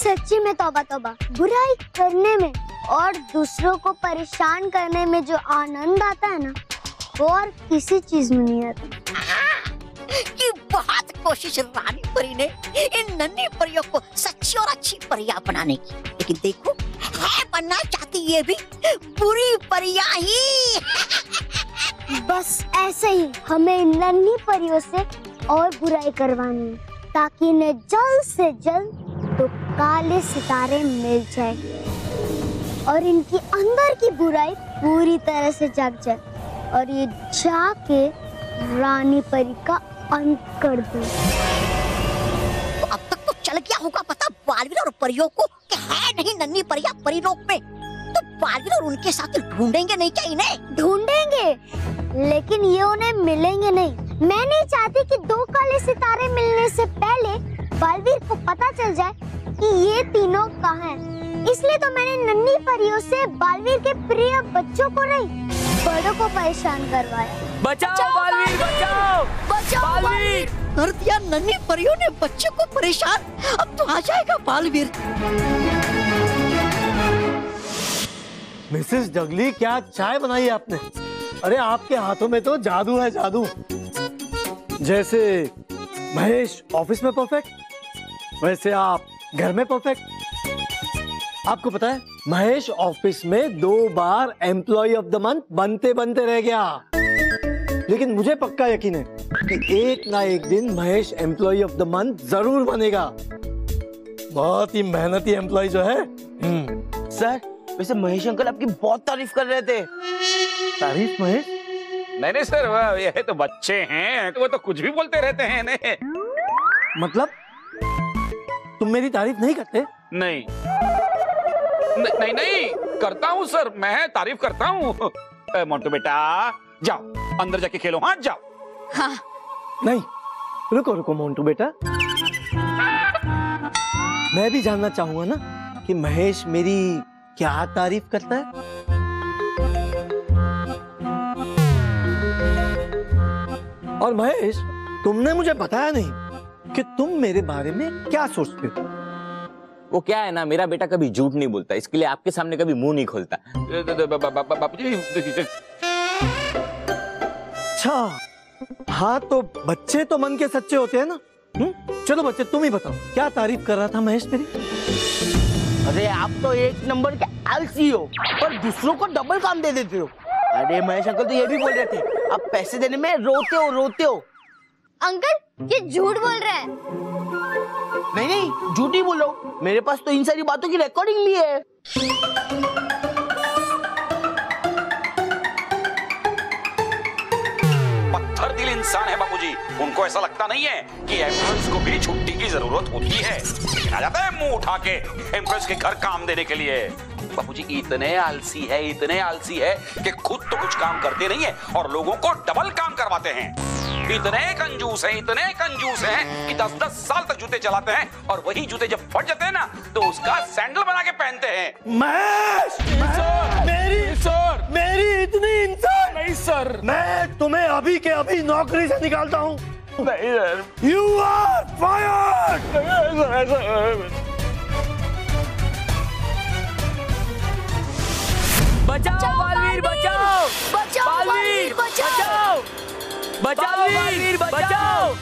सच्ची में तौबा तौबा, बुराई करने में और दूसरों को परेशान करने में जो आनंद आता है ना, वो और किसी चीज में नहीं आता। कि बहुत कोशिश रानी परी ने इन नन्ही परियों को सच्ची और अच्छी परियां बनाने की, लेकिन देखो है बनना चाहती ये भी बुरी परियां ही। बस ऐसे ही हमें इन नन्ही परियों से और बुराई करवानी है, ताकि इन्हें जल्द से जल्द तो काले सितारे मिल जाए और इनकी अंदर की बुराई पूरी तरह से जग जाए और ये जाके रानी परी का अंत कर दे। तो अब तक तो चल गया होगा पता बालवीर और परियों को कि है नहीं नन्ही परियां परीलोक में, तो बालवीर और उनके साथ ढूंढेंगे नहीं क्या इन्हें? ढूंढेंगे, लेकिन ये उन्हें मिलेंगे नहीं। मैं नहीं चाहती कि दो काले सितारे मिलने से पहले बालवीर को पता चल जाए कि ये तीनों कहाँ हैं। इसलिए तो मैंने नन्ही परियों से बालवीर के प्रिय बच्चों को नहीं, बड़ों को परेशान करवाया। बचाओ बालवीर, बचाओ बचाओ बालवीर। कर दिया नन्ही परियों ने बच्चे को परेशान, अब तो आ जाएगा बालवीर। मिसेस डगली, क्या चाय बनाई है आपने? अरे आपके हाथों में तो जादू है, जादू। जैसे महेश ऑफिस में परफेक्ट, वैसे आप घर में परफेक्ट। आपको पता है महेश ऑफिस में 2 बार एम्प्लॉय ऑफ द मंथ बनते बनते रह गया, लेकिन मुझे पक्का यकीन है कि एक ना एक दिन Mahesh employee of the month जरूर बनेगा। बहुत ही मेहनती एम्प्लॉय जो है। सर, वैसे महेश अंकल आपकी बहुत तारीफ कर रहे थे। तारीफ महेश? नहीं सर, ये तो बच्चे हैं, वो तो कुछ भी बोलते रहते हैं। नहीं मतलब तुम मेरी तारीफ नहीं करते? नहीं करता हूँ सर, मैं तारीफ करता हूँ। मोंटू बेटा जाओ अंदर जाके खेलो, हाँ जाओ। हाँ। नहीं, रुको रुको मोंटू बेटा, मैं भी जानना चाहूंगा ना कि महेश मेरी क्या तारीफ करता है। और महेश, तुमने मुझे बताया नहीं कि तुम मेरे बारे में क्या सोचते हो। वो क्या है ना, मेरा बेटा कभी झूठ नहीं बोलता, इसके लिए आपके सामने कभी मुंह नहीं खोलता। बापूजी। अच्छा, हाँ तो बच्चे तो मन के सच्चे होते हैं ना। चलो बच्चे, तुम ही बताओ क्या तारीफ कर रहा था महेश मेरी? अरे आप तो एक नंबर के आलसी हो, पर दूसरों को डबल काम दे देते हो। अरे महेश अंकल तो ये भी बोल रहे थे, आप पैसे देने में रोते हो। अंकल, ये झूठ बोल रहा है। नहीं, झूठी बोल रहा हूँ, मेरे पास तो इन सारी बातों की रिकॉर्डिंग भी है। पत्थर दिल इंसान है बापूजी, उनको ऐसा लगता नहीं है कि एम्प्लॉयज को भी छुट्टी की जरूरत होती है, लेकिन आ जाता है मुंह उठा के एम्प्लॉयज के घर काम देने के लिए। बापूजी इतने आलसी है कि खुद तो कुछ काम करते नहीं है और लोगों को डबल काम करवाते हैं। इतने कंजूस हैं कि 10-10 साल तक जूते चलाते हैं और वही जूते जब फट जाते हैं ना तो उसका सैंडल बना के पहनते हैं। महेश, मेरी इतनी इंसान नहीं सर, मैं तुम्हें अभी के अभी नौकरी से निकालता हूँ। नहीं सर, यू आर फायर्ड। बचाओ बालवीर, बचाओ बालवीर, बचाओ बालवीर, बचाओ बालवीर, बचाओ।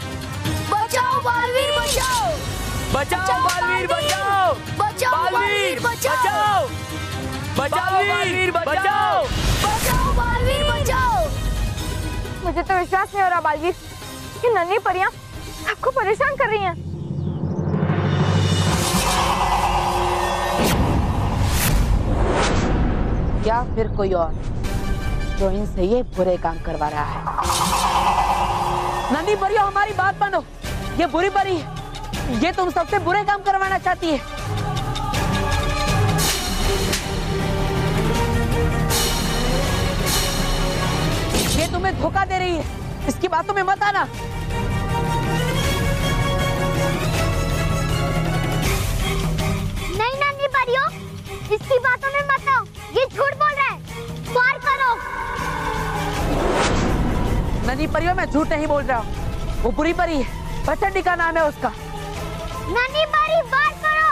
बचाओ बालवीर, बचाओ बालवीर, बचाओ बालवीर, बचाओ। बालवीर, बचाओ। मुझे तो विश्वास नहीं हो रहा बालवीर, ये नन्ही परियां आपको परेशान कर रही हैं। या फिर कोई और जो इनसे ये बुरे काम करवा रहा है। नन्ही परियों, हमारी बात मानो, ये बुरी परी है, ये तुम सबसे बुरे काम करवाना चाहती है। ये तुम्हें धोखा दे रही है, इसकी बातों में मत आना। नहीं नन्ही परियों, इसकी बातों में मत आओ, ये झूठ बोल रहा है। वार करो। नन्ही परियों, मैं झूठ नहीं बोल रहा हूँ, वो बुरी परी है, प्रचंडी का नाम है उसका। नन्ही परी, वार करो।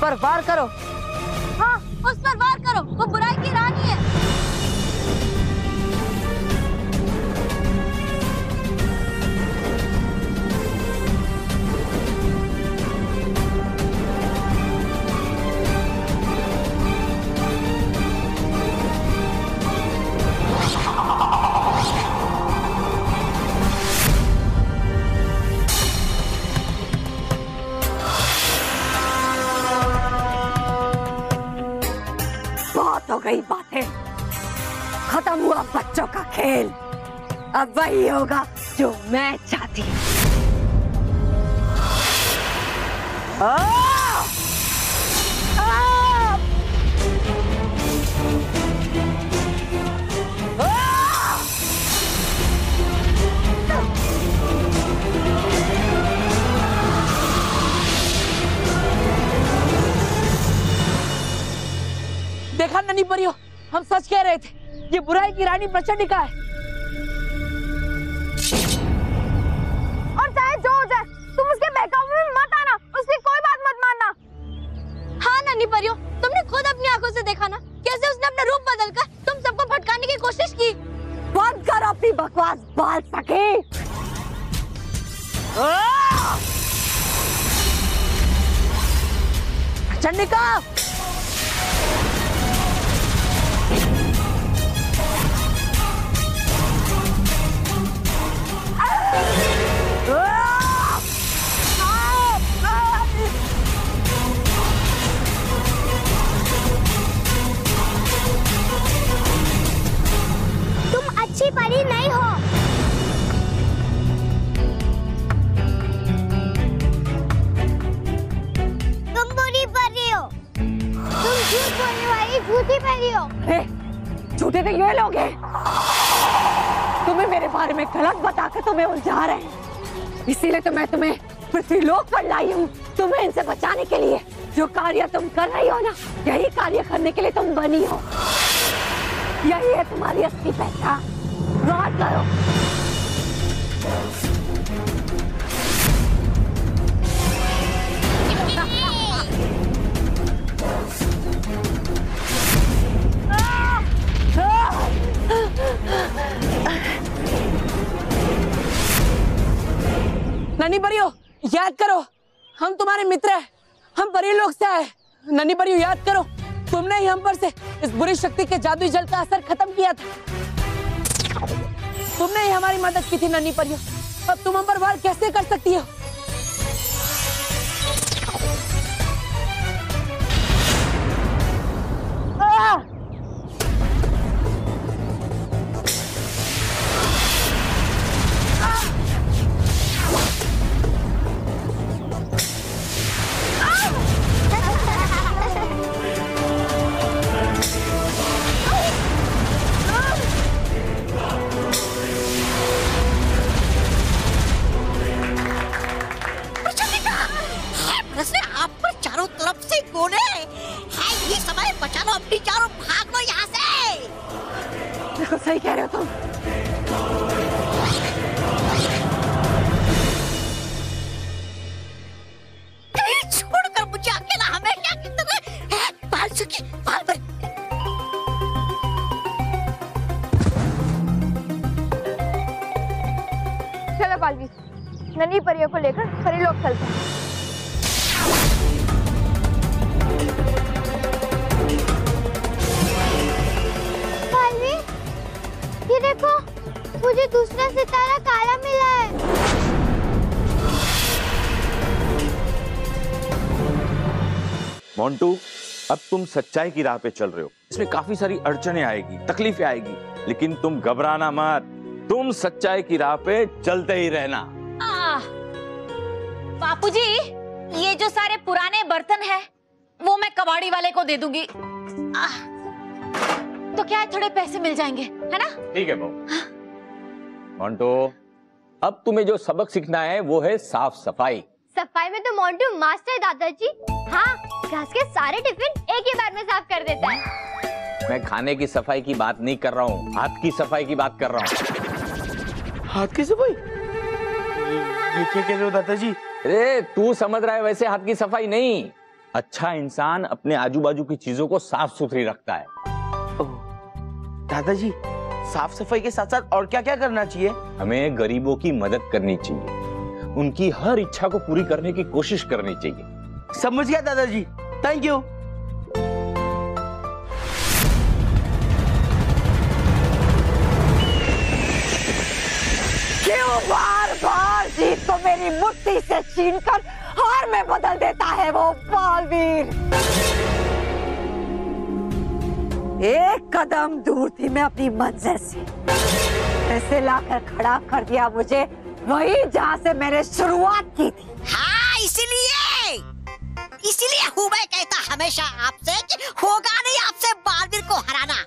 पर वार करो। हाँ, उस पर वार करो, वो बुराई की रानी है। बहुत हो गई बातें, खत्म हुआ बच्चों का खेल। अब वही होगा जो मैं चाहती हूँ। देखा नन्ही परियों, हम सच कह रहे थे, ये बुराई की रानी प्रचंडिका है। और चाहे जो हो जाए, तुम उसके बहकावे में मत आना, उसकी कोई बात मत मानना। हाँ नन्ही परियों, तुमने खुद अपनी आंखों से देखा ना, कैसे उसने अपना रूप बदलकर तुम सबको भटकाने की कोशिश की। बंद करो अपनी बकवास, बाल सके। प्रचंडिका, तुम अच्छी परी नहीं हो। तुम बुरी परी हो। तुम झूठ बोलने वाली झूठी परी हो। झूठे तो ये लोग हैं, तुम्हें मेरे बारे में गलत बताकर तुम्हें उलझा रहे हैं। इसीलिए तो मैं तुम्हें पृथ्वीलोक पर लाई हूँ, तुम्हें इनसे बचाने के लिए। जो कार्य तुम कर रही हो ना, यही कार्य करने के लिए तुम बनी हो। यही है तुम्हारी असली पहचान। वार करो। नन्ही परियों, याद करो, हम तुम्हारे मित्र हैं, हम परिलोक से आए। नन्ही परियों, याद करो, तुमने ही हम पर से इस बुरी शक्ति के जादुई जल का असर खत्म किया था। तुमने ही हमारी मदद की थी नन्ही परियों, अब तुम हम पर वार कैसे कर सकती हो? सही कह रहे हो तुम। छोड़कर मुझे अकेला हमेशा की तरह बाल सुखी बाल पर। चलो बालवीर, नन्ही परियों को लेकर परिलोक चलते हैं। ये देखो, मुझे दूसरा सितारा काला मिला है। मोंटू, अब तुम सच्चाई की राह पे चल रहे हो। इसमें काफी सारी अड़चनें आएगी, तकलीफें आएगी, लेकिन तुम घबराना मत। तुम सच्चाई की राह पे चलते ही रहना। बापूजी, ये जो सारे पुराने बर्तन है, वो मैं कबाड़ी वाले को दे दूंगी। तो क्या है, थोड़े पैसे मिल जाएंगे, है ना? ठीक है बहू। मोंटू, अब तुम्हें जो सबक सीखना है वो है साफ सफाई। सफाई में तो मोंटू मास्टर दादाजी। हाँ, क्लास के सारे टिफिन एक ही बार में साफ कर देता है। मैं खाने की सफाई की बात नहीं कर रहा हूँ, हाथ की सफाई की बात कर रहा हूँ। हाथ की सफाई? ये क्या कह रहे हो दादाजी? अरे तू समझ रहा है वैसे हाथ की सफाई नहीं, अच्छा इंसान अपने आजू बाजू की चीजों को साफ सुथरी रखता है। दादाजी, साफ सफाई के साथ साथ और क्या क्या करना चाहिए? हमें गरीबों की मदद करनी चाहिए, उनकी हर इच्छा को पूरी करने की कोशिश करनी चाहिए। समझ गया दादाजी, थैंक यू। क्यों बार बार जीत को मेरी मुट्ठी से छीनकर हार में बदल देता है वो बालवीर? एक कदम दूर थी मैं अपनी मंजिल से, ऐसे लाकर खड़ा कर दिया मुझे वही जहाँ से मैंने शुरुआत की थी। हाँ, इसीलिए हूँ मैं कहता हमेशा आपसे कि होगा नहीं आपसे बालवीर को हराना।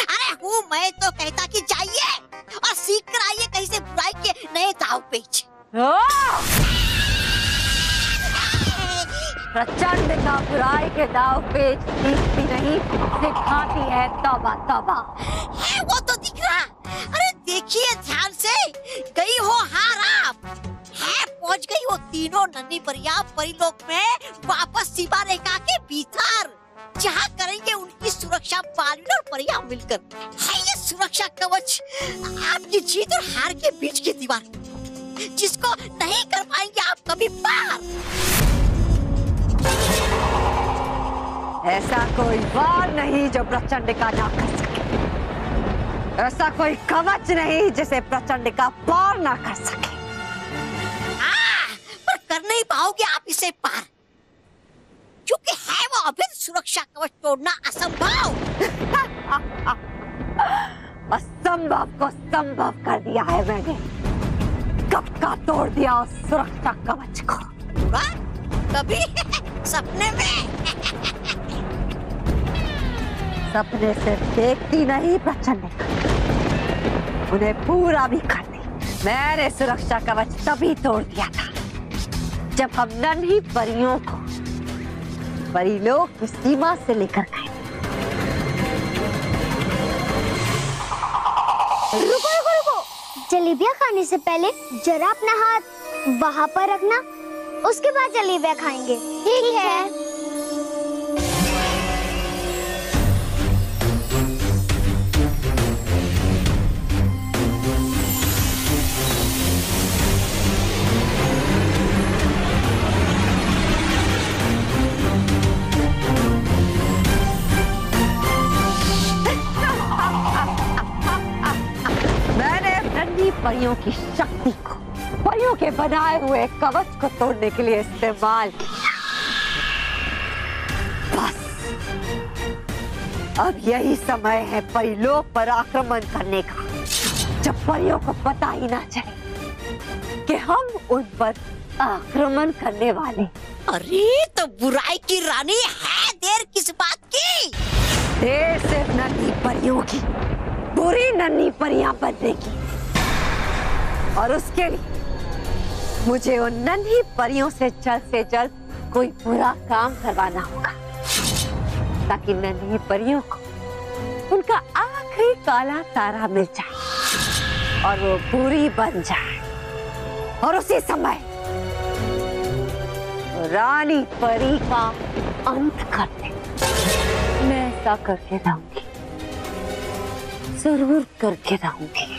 अरे हूँ मैं तो कहता कि जाइए और सीख कर आइए कहीं से बुराई के नए दाव पेच। प्रचंड का बुराई के दाव पेच सीखती नहीं, सिखाती है तौबा तौबा। है वो तो दिख रहा। अरे देखिए ध्यान से, गई हो हार आप, है पहुंच गई हो तीनों नन्ही परियां परिलोक में वापस सीमा रेखा के भीतर, जहाँ करेंगे उनकी सुरक्षा बालवीर और परियां मिलकर। है ये सुरक्षा कवच आपकी जीत और हार के बीच की दीवार, जिसको नहीं कर पाएंगे आप कभी पार। ऐसा कोई वार नहीं जो प्रचंडिका ना कर सके, ऐसा कोई कवच नहीं जिसे प्रचंडिका पार ना कर सके। पर कर नहीं पाओगे आप इसे पार, क्योंकि है वो अभेद सुरक्षा कवच तोड़ना असंभव। असंभव को संभव कर दिया है मैंने, कब का तोड़ दिया उस सुरक्षा कवच को। कभी सपने में। सपने से देखती नहीं प्रचंडिका, उन्हें पूरा भी कर दी। मैंने सुरक्षा कवच तभी तोड़ दिया था जब हम नन्ही परियों को परिलोक की सीमा से लेकर गए। रुको रुको रुको, जलेबियां खाने से पहले जरा अपना हाथ वहाँ पर रखना, उसके बाद जलेबियां खाएंगे। ठीक है। परियों की शक्ति को परियों के बनाए हुए कवच को तोड़ने के लिए इस्तेमाल किया। बस अब यही समय है परिलोक पर आक्रमण करने का, जब परियों को पता ही ना चले कि हम उन पर आक्रमण करने वाले। अरे तो बुराई की रानी है, देर किस बात की? देर सिर्फ नन्ही परियों की, बुरी नन्ही परियां बनने की। और उसके लिए मुझे उन नन्ही परियों से जल्द कोई बुरा काम करवाना होगा, ताकि नन्ही परियों को उनका आखिरी काला तारा मिल जाए और वो बुरी बन जाए, और उसी समय रानी परी का अंत कर दे। मैं ऐसा करके रहूंगी, जरूर करके रहूंगी।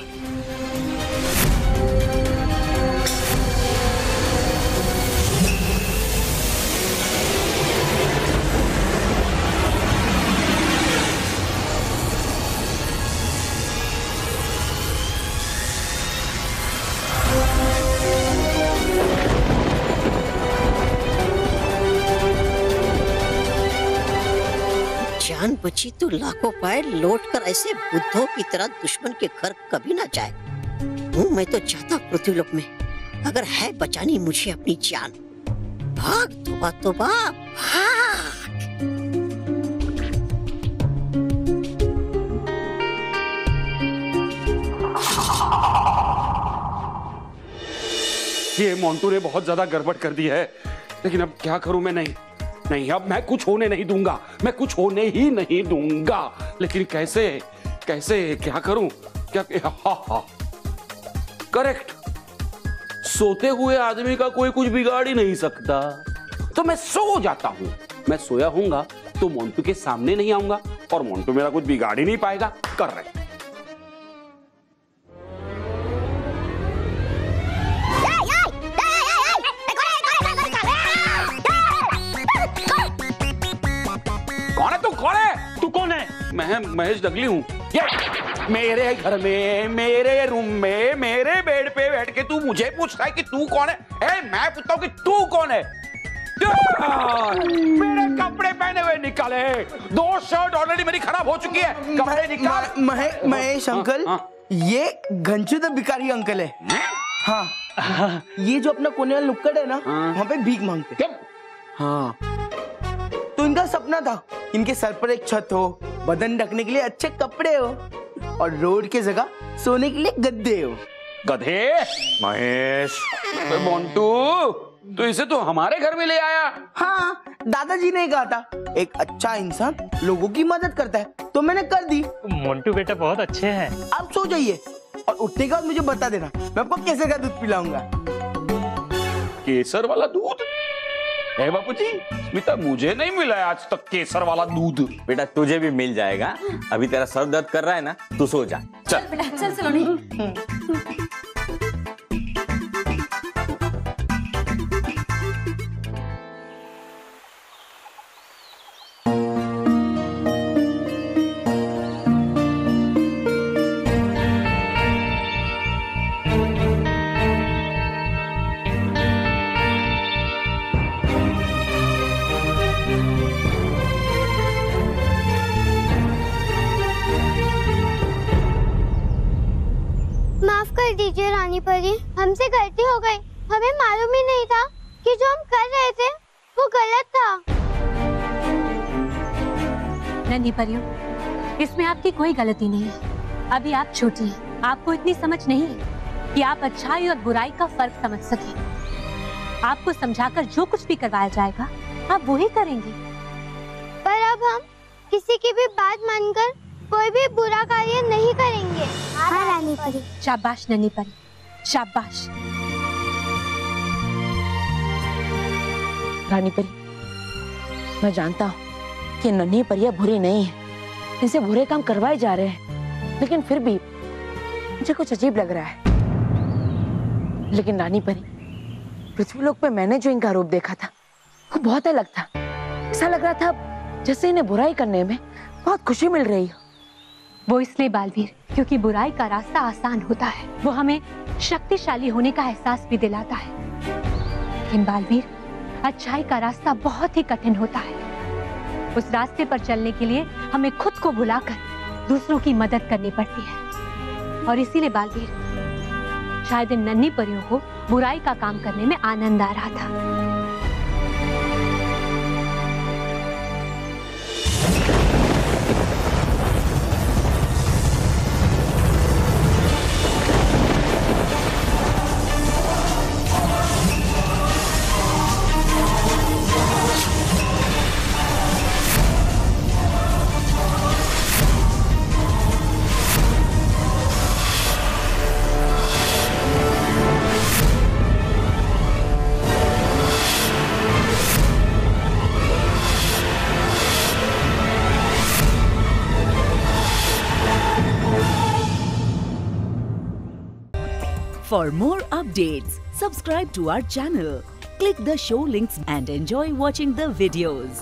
जान बची तो लाखों पाए लौट कर ऐसे बुद्धों की तरह दुश्मन के घर कभी ना जाए। हूँ मैं तो चाहता पृथ्वीलोक में, अगर है बचानी मुझे अपनी जान। भाग तौबा तौबा भाग। ये मोंटू ने बहुत ज्यादा गड़बड़ कर दी है, लेकिन अब क्या करूं मैं? नहीं, अब मैं कुछ होने नहीं दूंगा, मैं कुछ होने ही नहीं दूंगा। लेकिन कैसे क्या करूं? क्या? हाँ, करेक्ट। सोते हुए आदमी का कोई कुछ बिगाड़ ही नहीं सकता, तो मैं सो जाता हूं। मैं सोया होऊंगा तो मोंटू के सामने नहीं आऊंगा और मोंटू मेरा कुछ बिगाड़ ही नहीं पाएगा। कर रहे कौन है तू? कौन है तू? कौन है? मैं महेश डगली हूँ। ये मेरे घर में, मेरे रूम में, मेरे बेड पे बैठ के तू मुझे पूछ रहा है कि तू कौन है? मैं पूछता हूँ कि तू कौन है? मेरे कपड़े पहने हुए निकाले। 2 शर्ट ऑलरेडी मेरी खराब हो चुकी है। कपड़े निकाल। महेश अंकल, ये घंचू द भिखारी अंकल है। हाँ, ये जो अपना कोने वाला नुक्कड़ है ना, वहाँ पे भीख मांगते। हाँ, तो इनका सपना था इनके सर पर एक छत हो, बदन ढकने के लिए अच्छे कपड़े हो और रोड की जगह सोने के लिए गद्दे हो। गधे महेश, मोंटू तो इसे तो हमारे घर में ले आया। हाँ, दादाजी ने कहा था एक अच्छा इंसान लोगों की मदद करता है, तो मैंने कर दी। मोंटू बेटा बहुत अच्छे हैं। आप सो जाइए और उठने के बाद मुझे बता देना, मैं आपको केसर का दूध पिलाऊंगा। केसर वाला दूध? बापूजी, स्मिता मुझे नहीं मिला है आज तक केसर वाला दूध। बेटा तुझे भी मिल जाएगा। अभी तेरा सर दर्द कर रहा है ना, तू सो जा। चल बेटा, चल सलोनी। माफ कर दीजिए रानी परी, हमसे गलती हो गई। हमें मालूम ही नहीं था कि जो हम कर रहे थे वो गलत था। नन्ही परियों, इसमें आपकी कोई गलती नहीं है। अभी आप छोटी हैं, आपको इतनी समझ नहीं है कि आप अच्छाई और बुराई का फर्क समझ सकें। आपको समझाकर जो कुछ भी करवाया जाएगा आप वो ही करेंगे। पर अब हम किसी की भी बात मानकर कोई भी बुरा कार्य नहीं करेंगे। हाँ रानी परी। शाबाश नन्ही परी, शाबाश। रानी परी, मैं जानता हूँ कि नन्ही परियां बुरी नहीं है, इनसे बुरे काम करवाए जा रहे हैं, लेकिन फिर भी मुझे कुछ अजीब लग रहा है। लेकिन रानी परी, पृथ्वीलोक पे मैंने जो इनका रूप देखा था वो बहुत अलग था। ऐसा लग रहा था जैसे इन्हें बुराई करने में बहुत खुशी मिल रही हो। वो इसलिए बालवीर क्योंकि बुराई का रास्ता आसान होता है, वो हमें शक्तिशाली होने का एहसास भी दिलाता है। लेकिन बालवीर, अच्छाई का रास्ता बहुत ही कठिन होता है। उस रास्ते पर चलने के लिए हमें खुद को भुलाकर दूसरों की मदद करनी पड़ती है। और इसीलिए बालवीर, शायद इन नन्ही परियों को बुराई का काम करने में आनंद आ रहा था। For more updates, subscribe to our channel, click the show links and enjoy watching the videos.